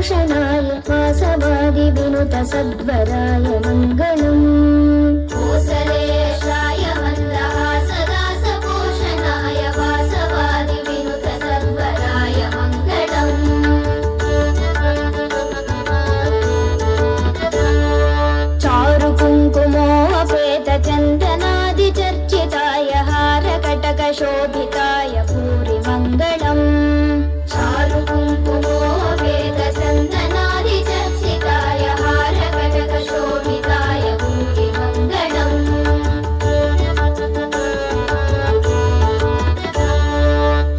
भूषणाय वासवादिविनुत सद्वराय मङ्गलम्। कोसलेशाय मन्दहासदासपोषणाय वासवादिविनुत सद्वराय मङ्गलम्। चारुकुङ्कुमोपेतचन्दनादिचर्चिताय हारकटकशोभिताय भूरिमङ्गलम्। चारुकुङ्कुमोपेतचन्दनादिचर्चिताय हारकटकशोभिताय भूरिमङ्गलम्।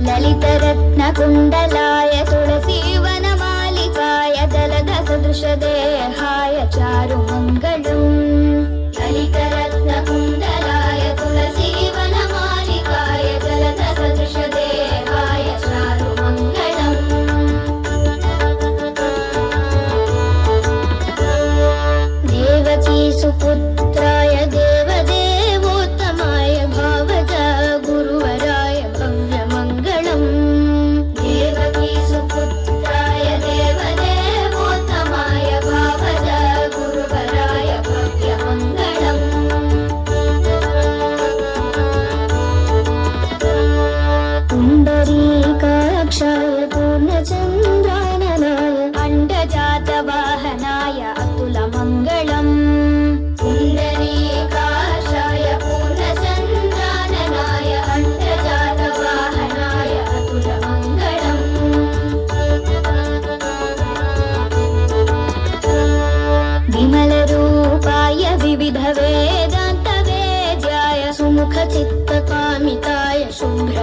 ललितरत्नकुण्डलाय तुलसीवनमालिकाय दलदसदृशदेहाय चारुमङ्गलम्। ललितरत्नकुण्डलाय तुलसीवनमालिकाय दलदसदृशदेहाय चारुमङ्गलम्। देवकीसुपुत्राय देवदेवोत्तमाय भावजा गुरुवराय भव्यमङ्गलम्। देवकीसुपुत्राय देवदेवोत्तमाय भावजा गुरुवराय भव्यमङ्गलम्। पुण्डरीकाक्षाय पूर्णचन्द्राननाय अण्डजातवाहनाय अतुलमङ्गलम्। पुण्डरीकाक्षाय पूर्णचन्द्राननाय अण्डजातवाहनाय अतुलमङ्गलम्। विमलरूपाय विविधवेदान्तवेद्याय सुमुखचित्तकामिताय शुभ्र